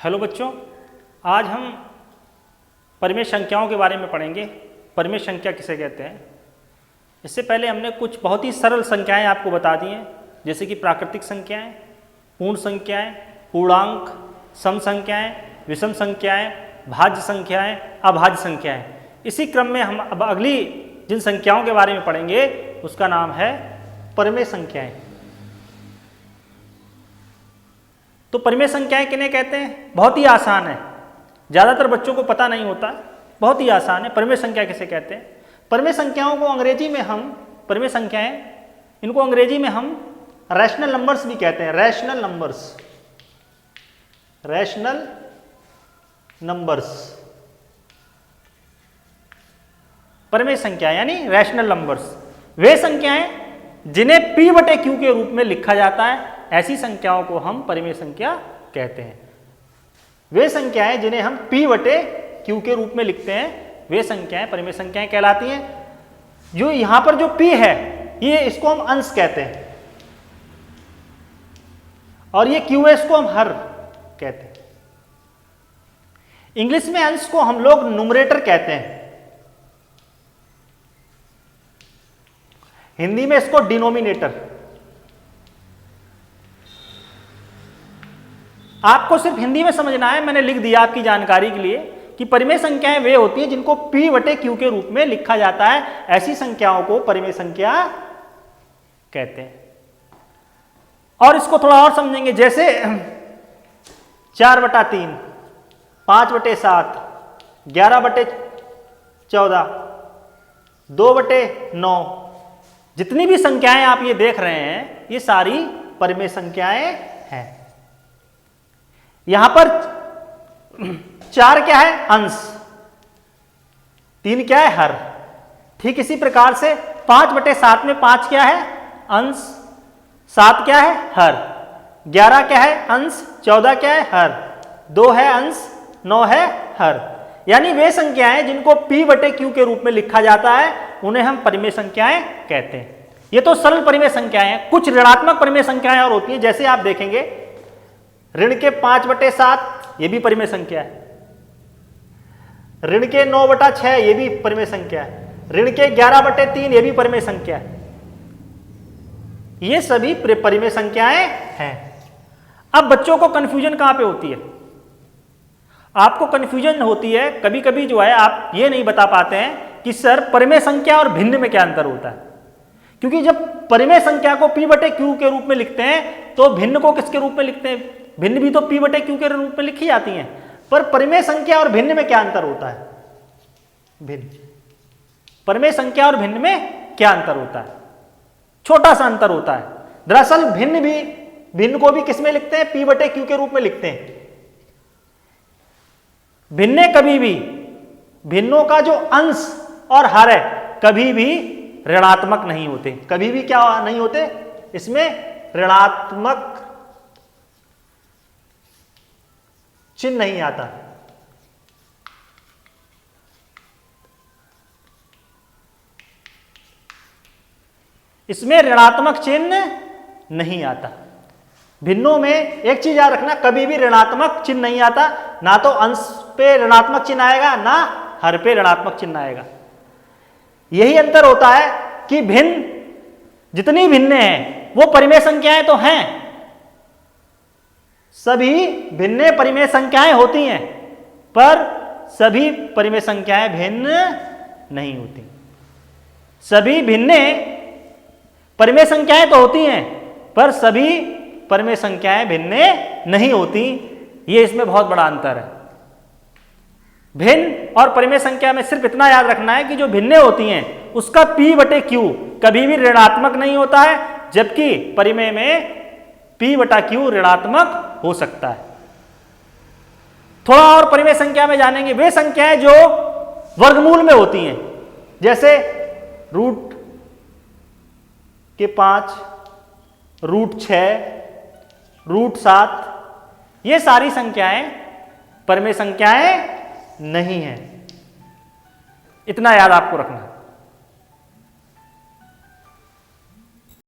Hello बच्चों, आज हम परिमेय संख्याओं के बारे में पढ़ेंगे। परिमेय संख्या किसे कहते हैं। इससे पहले हमने कुछ बहुत ही सरल संख्याएं आपको बता दी हैं, जैसे कि प्राकृतिक संख्याएं, पूर्ण संख्याएं, पूर्णांक, सम संख्याएं, विषम संख्याएं, भाज्य संख्याएं, अभाज्य संख्याएं। इसी क्रम में हम अब अगली जिन संख्याओं के बारे में पढ़ेंगे उसका नाम है परिमेय संख्याएं। तो परिमेय संख्याएं किन्हें कहते हैं? बहुत ही आसान है, ज़्यादातर बच्चों को पता नहीं होता, बहुत ही आसान है। परिमेय संख्या किसे कहते हैं? परिमेय संख्याओं को अंग्रेजी में हम परिमेय संख्याएं, इनको अंग्रेजी में हम रैशनल नंबर्स भी कहते हैं। रैशनल नंबर्स, रैशनल नंबर्स, परिमेय संख्या यानी रैशनल नंबर्स वे संख्याएं जिन्हें P बटे Q के रूप में लिखा जाता है, ऐसी संख्याओं को हम परिमेय संख्या कहते हैं। वे संख्याएं जिन्हें हम P बटे Q के रूप में लिखते हैं, वे संख्याएं परिमेय संख्याएं कहलाती हैं। जो यहां पर जो P है, ये इसको हम अंश कहते हैं, और ये QS को हम हर कहते हैं। इंग्लिश में अंश को हम लोग न्यूमरेटर कहते हैं, हिंदी में इसको डिनोमिनेटर। आपको सिर्फ हिंदी में समझना है, मैंने लिख दिया आपकी जानकारी के लिए कि परिमेय संख्याएं वे होती हैं जिनको P बटे Q के रूप में लिखा जाता है, ऐसी संख्याओं को परिमेय संख्या कहते हैं। और इसको थोड़ा और समझेंगे, जैसे 4 बटा 3, 5 बटे 7, 11 बटे 14, 2 बटे 9, जितनी भी संख्याएं आप ये देख रहे हैं, ये सारी परिमेय संख्याएं हैं। यहां पर 4 क्या है? अंश। 3 क्या है? हर। ठीक इसी प्रकार से 5 बटे 7 में 5 क्या है? अंश। 7 क्या है? हर। 11 क्या है? अंश। 14 क्या है? हर। 2 है अंश, 9 है हर। यानी वे संख्याएं जिनको P बटे Q के रूप में लिखा जाता है, उन्हें हम परिमेय संख्याएं कहते हैं। ये तो सरल परिमेय संख्याएं हैं। कुछ ऋणात्मक परिमेय संख्याएं और होती हैं, जैसे आप देखेंगे ऋण के 5 बटे 7, ये भी परिमेय संख्या है। ऋण के 9 बटा 6, ये भी परिमेय संख्या है। ऋण के 11 बटे 3, ये भी परिमेय संख्या है। ये सभी परिमेय संख्याएं हैं। अब बच्चों को कंफ्यूजन कहां पे होती है? आपको कंफ्यूजन होती है कभी कभी जो है, आप ये नहीं बता पाते हैं कि सर परिमेय संख्या और भिन्न में क्या अंतर होता है। क्योंकि जब परिमेय संख्या को P बटे Q के रूप में लिखते हैं, तो भिन्न को किसके रूप में लिखते हैं? भिन्न भी तो P बटे Q के रूप में लिखी जाती हैं, पर परिमेय संख्या और भिन्न में क्या अंतर होता है? भिन्न, परिमेय संख्या और भिन्न में क्या अंतर होता है? छोटा सा अंतर होता है। दरअसल भिन्न को भी किस में लिखते हैं? P बटे Q के रूप में लिखते हैं। भिन्ने कभी भी, भिन्नों का जो अंश और हर है, कभी भी ऋणात्मक नहीं होते। कभी भी क्या नहीं होते? इसमें ऋणात्मक चिन्ह नहीं आता। इसमें ऋणात्मक चिन्ह नहीं आता। भिन्नों में एक चीज याद रखना, कभी भी ऋणात्मक चिन्ह नहीं आता। ना तो अंश पे ऋणात्मक चिन्ह आएगा, ना हर पे ऋणात्मक चिन्ह आएगा। यही अंतर होता है कि भिन्न, जितनी भिन्न हैं वो परिमेय संख्याएं तो हैं, सभी भिन्न परिमेय संख्याएं होती हैं, पर सभी परिमेय संख्याएं भिन्न नहीं होती। सभी भिन्न परिमेय संख्याएं तो होती हैं, पर सभी परिमेय संख्याएं भिन्न नहीं होती। ये इसमें बहुत बड़ा अंतर है। भिन्न और परिमेय संख्या में सिर्फ इतना याद रखना है कि जो भिन्न होती हैं उसका P बटे Q कभी भी ऋणात्मक नहीं होता है, जबकि परिमेय में P बटा Q ऋणात्मक हो सकता है। थोड़ा और परिमेय संख्या में जानेंगे। वे संख्याएं जो वर्गमूल में होती हैं, जैसे रूट के 5, रूट 6, रूट 7, ये सारी संख्याएं परिमेय संख्याएं नहीं है। इतना याद आपको रखना है।